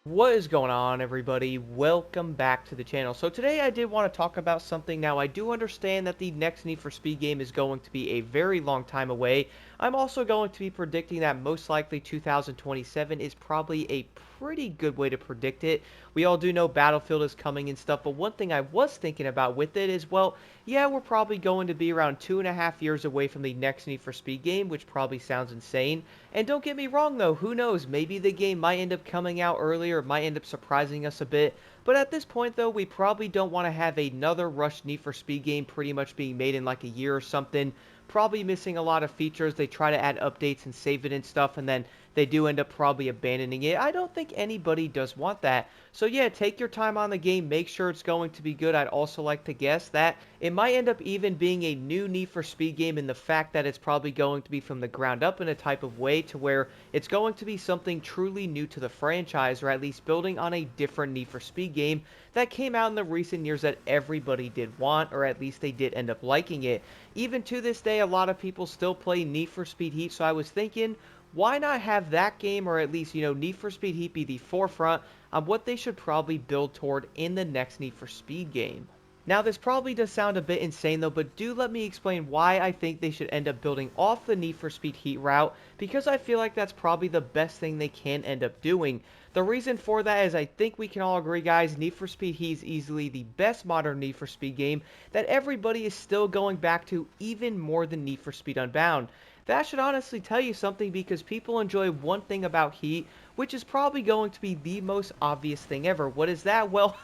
What is going on, everybody? Welcome back to the channel. So today I did want to talk about something. Now, I do understand that the next Need for Speed game is going to be a very long time away. I'm also going to be predicting that most likely 2027 is probably a pretty good way to predict it. We all do know Battlefield is coming and stuff, but one thing I was thinking about with it is, well, yeah, we're probably going to be around 2.5 years away from the next Need for Speed game, which probably sounds insane. And don't get me wrong though, who knows, maybe the game might end up coming out earlier, it might end up surprising us a bit. But at this point though, we probably don't want to have another rushed Need for Speed game pretty much being made in like a year or something. Probably missing a lot of features. They try to add updates and save it and stuff, and then they do end up probably abandoning it. I don't think anybody does want that. So yeah, take your time on the game, make sure it's going to be good. I'd also like to guess that it might end up even being a new Need for Speed game in the fact that it's probably going to be from the ground up in a type of way to where it's going to be something truly new to the franchise, or at least building on a different Need for Speed game that came out in the recent years that everybody did want, or at least they did end up liking it. Even to this day, a lot of people still play Need for Speed Heat, so I was thinking, why not have that game, or at least, Need for Speed Heat be the forefront on what they should probably build toward in the next Need for Speed game. Now, this probably does sound a bit insane though, but do let me explain why I think they should end up building off the Need for Speed Heat route, because I feel like that's probably the best thing they can end up doing. The reason for that is I think we can all agree, guys, Need for Speed Heat is easily the best modern Need for Speed game that everybody is still going back to, even more than Need for Speed Unbound. That should honestly tell you something, because people enjoy one thing about Heat, which is probably going to be the most obvious thing ever. What is that? Well,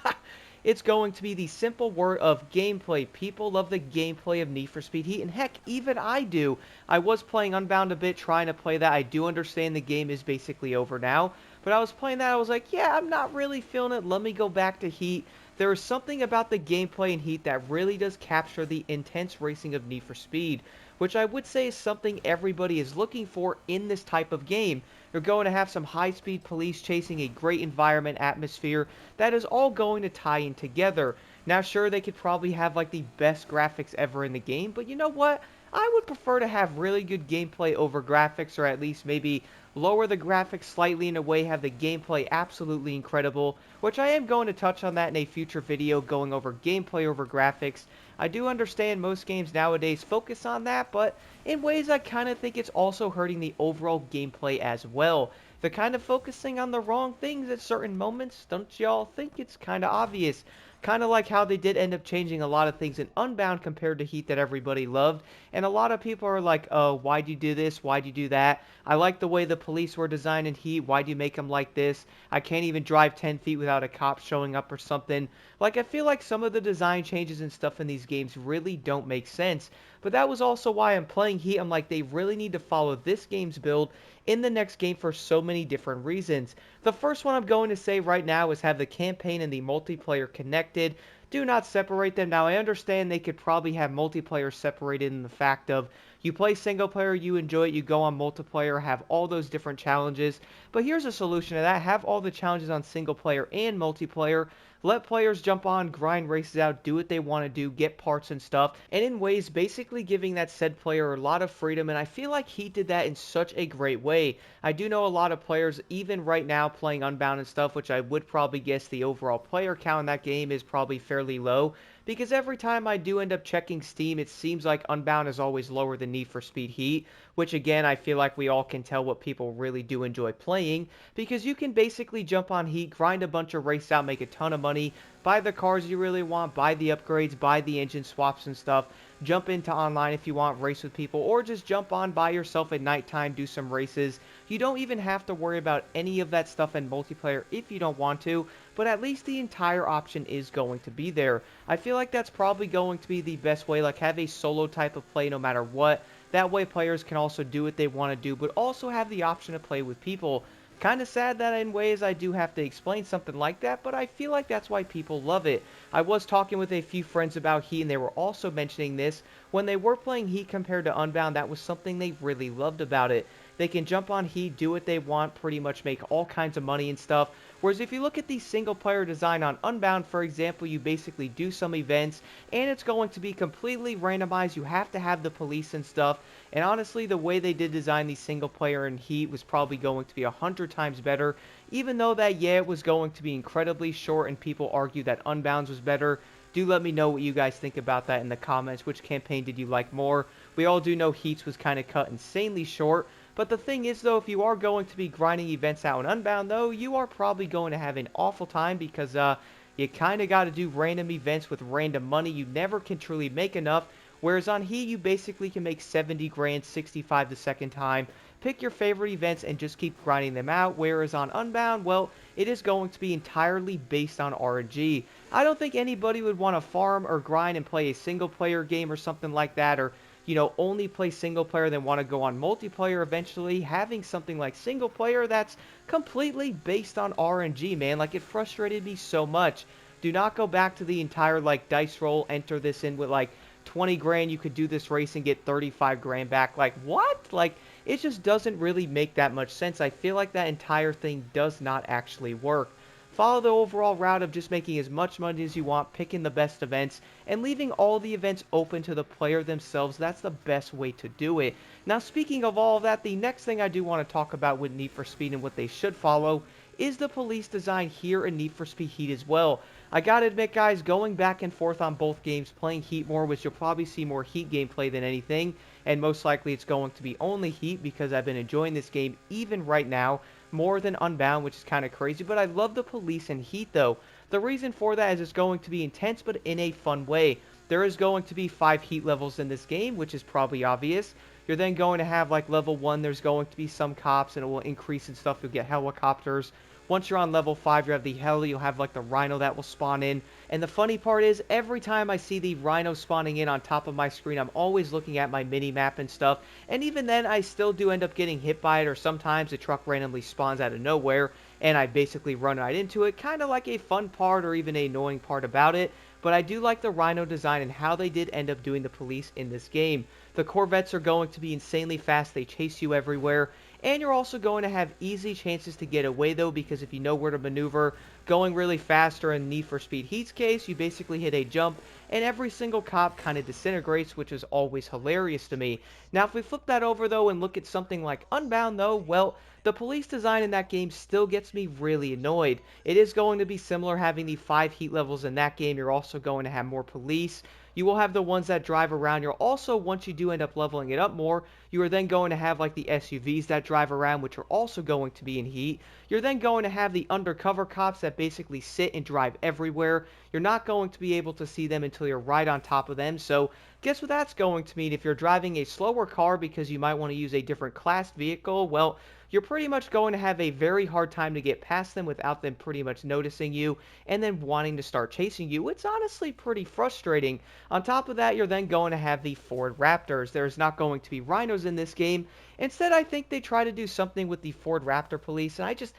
it's going to be the simple word of gameplay. People love the gameplay of Need for Speed Heat, and heck, even I do. I was playing Unbound a bit, trying to play that. I do understand the game is basically over now, but I was playing that, I was like, yeah, I'm not really feeling it. Let me go back to Heat. There is something about the gameplay in Heat that really does capture the intense racing of Need for Speed, which I would say is something everybody is looking for in this type of game. You're going to have some high-speed police chasing, a great environment atmosphere that is all going to tie in together. Now, sure, they could probably have like the best graphics ever in the game, but you know what? I would prefer to have really good gameplay over graphics, or at least maybe lower the graphics slightly in a way, have the gameplay absolutely incredible, which I am going to touch on that in a future video, going over gameplay over graphics. I do understand most games nowadays focus on that, but in ways I kind of think it's also hurting the overall gameplay as well. They're kind of focusing on the wrong things at certain moments. Don't y'all think it's kind of obvious? Kind of like how they did end up changing a lot of things in Unbound compared to Heat that everybody loved. And a lot of people are like, oh, why'd you do this? Why'd you do that? I like the way the police were designed in Heat. Why'd you make them like this? I can't even drive 10 feet without a cop showing up or something. Like, I feel like some of the design changes and stuff in these games really don't make sense. But that was also why I'm playing Heat. I'm like, they really need to follow this game's build in the next game for so many different reasons. The first one I'm going to say right now is have the campaign and the multiplayer connected. Do not separate them. Now, I understand they could probably have multiplayer separated in the fact of you play single player, you enjoy it, you go on multiplayer, have all those different challenges. But here's a solution to that. Have all the challenges on single player and multiplayer. Let players jump on, grind races out, do what they want to do, get parts and stuff, and in ways basically giving that said player a lot of freedom, and I feel like he did that in such a great way. I do know a lot of players, even right now playing Unbound and stuff, which I would probably guess the overall player count in that game is probably fairly low, because every time I do end up checking Steam, it seems like Unbound is always lower than Need for Speed Heat, which again, I feel like we all can tell what people really do enjoy playing, because you can basically jump on Heat, grind a bunch of races out, make a ton of money, buy the cars you really want, buy the upgrades, buy the engine swaps and stuff, jump into online if you want, race with people, or just jump on by yourself at nighttime, do some races. You don't even have to worry about any of that stuff in multiplayer if you don't want to, but at least the entire option is going to be there. I feel like that's probably going to be the best way, like have a solo type of play no matter what. That way players can also do what they want to do, but also have the option to play with people. Kind of sad that in ways I do have to explain something like that, but I feel like that's why people love it. I was talking with a few friends about Heat, and they were also mentioning this. When they were playing Heat compared to Unbound, that was something they really loved about it. They can jump on Heat, do what they want, pretty much make all kinds of money and stuff, Whereas if you look at the single player design on Unbound, for example, you basically do some events and it's going to be completely randomized. You have to have the police and stuff. And honestly, the way they did design the single player in Heat was probably going to be 100 times better. Even though that, yeah, it was going to be incredibly short and people argue that Unbounds was better. Do let me know what you guys think about that in the comments. Which campaign did you like more? We all do know Heats was kind of cut insanely short. But the thing is, though, if you are going to be grinding events out in Unbound, though, you are probably going to have an awful time because you kind of got to do random events with random money. You never can truly make enough. Whereas on Heat, you basically can make 70 grand, 65 the second time. Pick your favorite events and just keep grinding them out. Whereas on Unbound, well, it is going to be entirely based on RNG. I don't think anybody would want to farm or grind and play a single player game or something like that, or only play single player, then want to go on multiplayer eventually. Having something like single player that's completely based on RNG, man, like it frustrated me so much. Do not go back to the entire like dice roll, enter this in with like 20 grand, you could do this race and get 35 grand back. Like what? Like it just doesn't really make that much sense. I feel like that entire thing does not actually work. Follow the overall route of just making as much money as you want, picking the best events, and leaving all the events open to the player themselves. That's the best way to do it. Now, speaking of all of that, the next thing I do want to talk about with Need for Speed and what they should follow is the police design here in Need for Speed Heat as well. I gotta admit, guys, going back and forth on both games, playing Heat more, which you'll probably see more Heat gameplay than anything, and most likely it's going to be only Heat because I've been enjoying this game even right now more than Unbound, which is kind of crazy. But I love the police in Heat, though. The reason for that is it's going to be intense, but in a fun way. There is going to be 5 Heat levels in this game, which is probably obvious. You're then going to have, like, level 1, there's going to be some cops, and it will increase in stuff. You'll get helicopters. Once you're on level 5, you have the heli, you'll have, like, the rhino that will spawn in. And the funny part is, every time I see the rhino spawning in on top of my screen, I'm always looking at my mini-map and stuff. And even then, I still do end up getting hit by it, or sometimes the truck randomly spawns out of nowhere, and I basically run right into it. Kind of like a fun part, or even an annoying part about it. But I do like the rhino design and how they did end up doing the police in this game. The Corvettes are going to be insanely fast, they chase you everywhere, and you're also going to have easy chances to get away though, because if you know where to maneuver, going really fast, or in Need for Speed Heat's case, you basically hit a jump, and every single cop kind of disintegrates, which is always hilarious to me. Now if we flip that over though and look at something like Unbound though, well, the police design in that game still gets me really annoyed. It is going to be similar, having the 5 Heat levels in that game. You're also going to have more police. You will have the ones that drive around. You're also, once you do end up leveling it up more, you are then going to have like the SUVs that drive around, which are also going to be in Heat. You're then going to have the undercover cops that basically sit and drive everywhere. You're not going to be able to see them until you're right on top of them. So guess what that's going to mean? If you're driving a slower car because you might want to use a different class vehicle, well, you're pretty much going to have a very hard time to get past them without them pretty much noticing you and then wanting to start chasing you. It's honestly pretty frustrating. On top of that, you're then going to have the Ford Raptors. There's not going to be rhinos in this game. Instead, I think they try to do something with the Ford Raptor police, and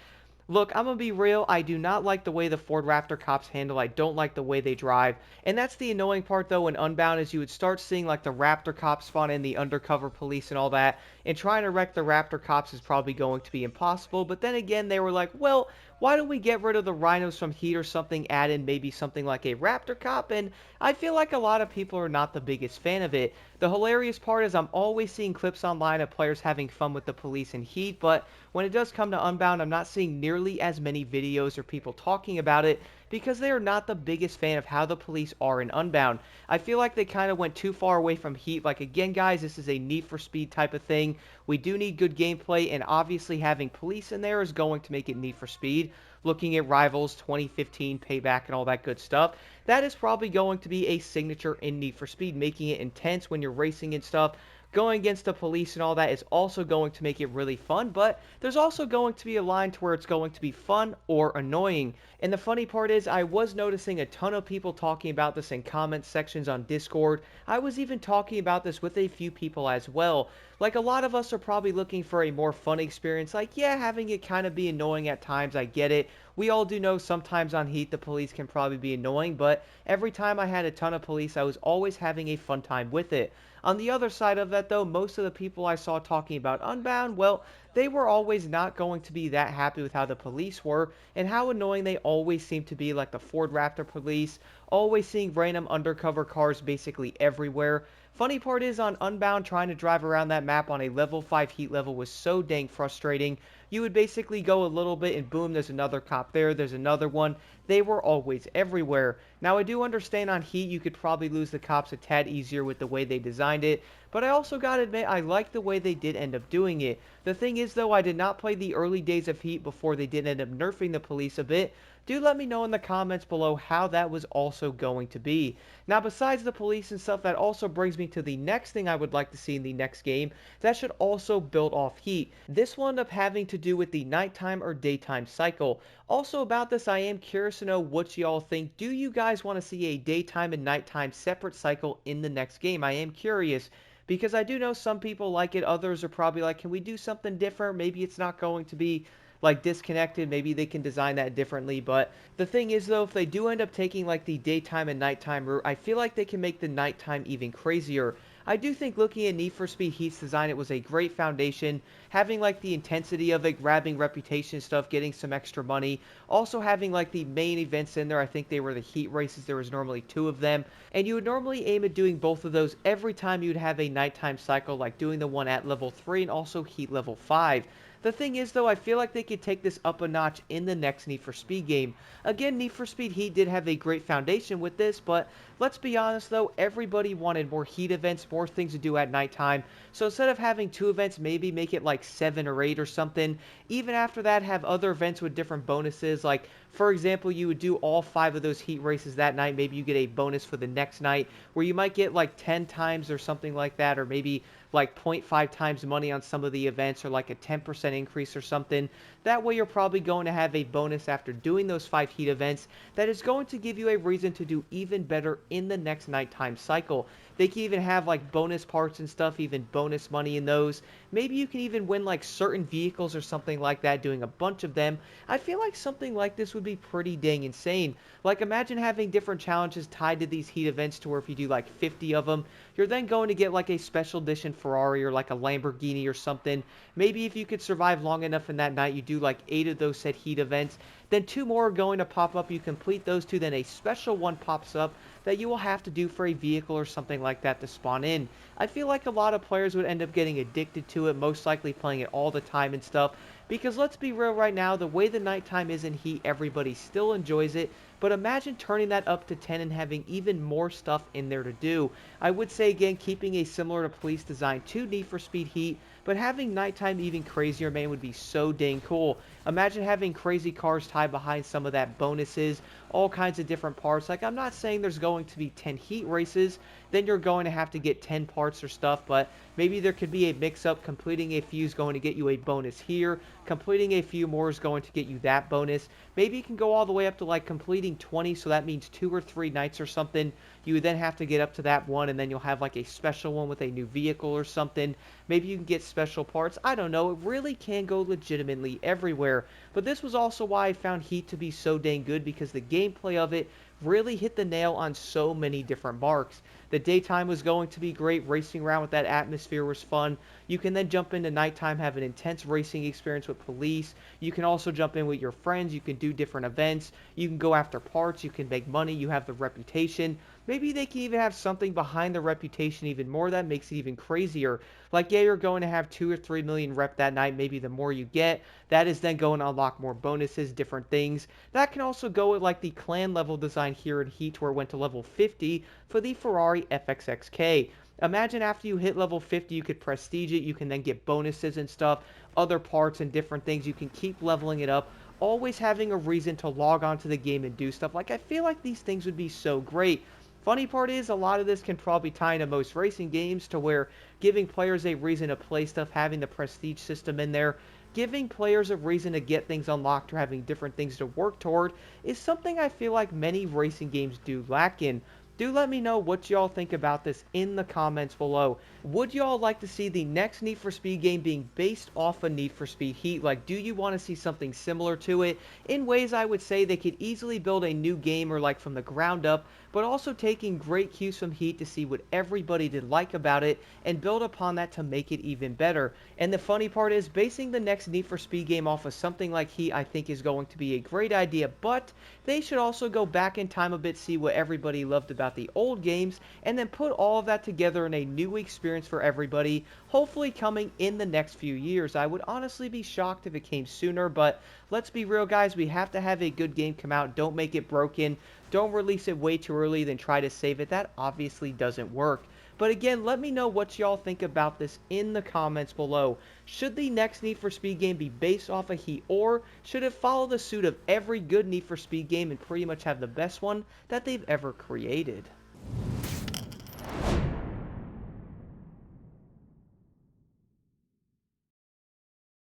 look, I'm going to be real, I do not like the way the Ford Raptor cops handle. I don't like the way they drive. And that's the annoying part, though, in Unbound, is you would start seeing, like, the Raptor cops spawn in, the undercover police and all that. And trying to wreck the Raptor cops is probably going to be impossible. But then again, they were like, well, why don't we get rid of the rhinos from Heat or something, add in maybe something like a Raptor cop? And I feel like a lot of people are not the biggest fan of it. The hilarious part is I'm always seeing clips online of players having fun with the police in Heat, but when it does come to Unbound, I'm not seeing nearly as many videos or people talking about it because they are not the biggest fan of how the police are in Unbound. I feel like they kind of went too far away from Heat. Like, again, guys, this is a Need for Speed type of thing. We do need good gameplay, and obviously having police in there is going to make it Need for Speed. Looking at Rivals, 2015, Payback, and all that good stuff, that is probably going to be a signature in Need for Speed, making it intense when you're racing and stuff. Going against the police and all that is also going to make it really fun, but there's also going to be a line to where it's going to be fun or annoying. And the funny part is, I was noticing a ton of people talking about this in comment sections on Discord. I was even talking about this with a few people as well. Like, a lot of us are probably looking for a more fun experience. Like, yeah, having it kind of be annoying at times, I get it. We all do know sometimes on Heat the police can probably be annoying, but every time I had a ton of police, I was always having a fun time with it. On the other side of that though, most of the people I saw talking about Unbound, well, they were always not going to be that happy with how the police were and how annoying they always seemed to be, like the Ford Raptor police, always seeing random undercover cars basically everywhere. Funny part is, on Unbound, trying to drive around that map on a level 5 heat level was so dang frustrating. You would basically go a little bit and boom, there's another cop there, there's another one. They were always everywhere. Now I do understand on Heat you could probably lose the cops a tad easier with the way they designed it, but I also gotta admit I like the way they did end up doing it. The thing is though, I did not play the early days of Heat before they did end up nerfing the police a bit. Do let me know in the comments below how that was also going to be. Now besides the police and stuff, that also brings me to the next thing I would like to see in the next game that should also build off Heat. This will end up having to do with the nighttime or daytime cycle. Also about this, I am curious to know what y'all think. Do you guys want to see a daytime and nighttime separate cycle in the next game? I am curious, because I do know some people like it, others are probably like, can we do something different? Maybe it's not going to be like disconnected, maybe they can design that differently. But the thing is though, if they do end up taking like the daytime and nighttime route, I feel like they can make the nighttime even crazier. I do think looking at Need for Speed Heat's design, it was a great foundation, having like the intensity of it, grabbing reputation stuff, getting some extra money, also having like the main events in there. I think they were the Heat races, there was normally 2 of them, and you would normally aim at doing both of those every time you'd have a nighttime cycle, like doing the one at level 3 and also Heat level 5. The thing is though, I feel like they could take this up a notch in the next Need for Speed game. Again, Need for Speed Heat did have a great foundation with this, but let's be honest though, everybody wanted more Heat events, more things to do at nighttime. So instead of having 2 events, maybe make it like 7 or 8 or something. Even after that, have other events with different bonuses. Like, for example, you would do all 5 of those Heat races that night. Maybe you get a bonus for the next night, where you might get like 10 times or something like that, or maybe like 0.5 times money on some of the events, or like a 10% increase or something. That way you're probably going to have a bonus after doing those 5 Heat events that is going to give you a reason to do even better in the next nighttime cycle. They can even have like bonus parts and stuff, even bonus money in those. Maybe you can even win like certain vehicles or something like that, doing a bunch of them. I feel like something like this would be pretty dang insane. Like, imagine having different challenges tied to these Heat events, to where if you do like 50 of them, you're then going to get like a special edition Ferrari or like a Lamborghini or something. Maybe if you could survive long enough in that night, you do like 8 of those said Heat events, then 2 more are going to pop up. You complete those 2, then a special one pops up that you will have to do for a vehicle or something like that to spawn in. I feel like a lot of players would end up getting addicted to it, most likely playing it all the time and stuff. Because let's be real right now, the way the nighttime is in Heat, everybody still enjoys it. But imagine turning that up to 10 and having even more stuff in there to do. I would say again, keeping a similar to police design to Need for Speed Heat, but having nighttime even crazier, man, would be so dang cool. Imagine having crazy cars tied behind some of that bonuses, all kinds of different parts. Like, I'm not saying there's going to be 10 Heat races, then you're going to have to get 10 parts or stuff, but maybe there could be a mix-up. Completing a few is going to get you a bonus here, completing a few more is going to get you that bonus. Maybe you can go all the way up to like completing 20, so that means 2 or 3 nights or something. You would then have to get up to that one, and then you'll have like a special one with a new vehicle or something. Maybe you can get special parts. I don't know. It really can go legitimately everywhere. But this was also why I found Heat to be so dang good, because the gameplay of it really hit the nail on so many different marks. The daytime was going to be great. Racing around with that atmosphere was fun. You can then jump into nighttime, have an intense racing experience with police. You can also jump in with your friends. You can do different events. You can go after parts. You can make money. You have the reputation. Maybe they can even have something behind the reputation even more that makes it even crazier. Like, yeah, you're going to have 2 or 3 million rep that night. Maybe the more you get, that is then going to unlock more bonuses, different things. That can also go with like the clan level design here in Heat, where it went to level 50 for the Ferrari FXXK. Imagine after you hit level 50, you could prestige it. You can then get bonuses and stuff, other parts and different things. You can keep leveling it up, always having a reason to log on to the game and do stuff. Like, I feel like these things would be so great. Funny part is, a lot of this can probably tie into most racing games, to where giving players a reason to play stuff, having the prestige system in there, giving players a reason to get things unlocked, or having different things to work toward, is something I feel like many racing games do lack in. Do let me know what y'all think about this in the comments below. Would y'all like to see the next Need for Speed game being based off of Need for Speed Heat? Like, do you want to see something similar to it? In ways I would say they could easily build a new game or like from the ground up, but also taking great cues from Heat to see what everybody did like about it and build upon that to make it even better. And the funny part is, basing the next Need for Speed game off of something like Heat I think is going to be a great idea, but they should also go back in time a bit, see what everybody loved about the old games, and then put all of that together in a new experience for everybody, hopefully coming in the next few years. I would honestly be shocked if it came sooner, but let's be real, guys, we have to have a good game come out. Don't make it broken. Don't release it way too early, then try to save it. That obviously doesn't work. But again, let me know what y'all think about this in the comments below. Should the next Need for Speed game be based off of Heat, or should it follow the suit of every good Need for Speed game and pretty much have the best one that they've ever created?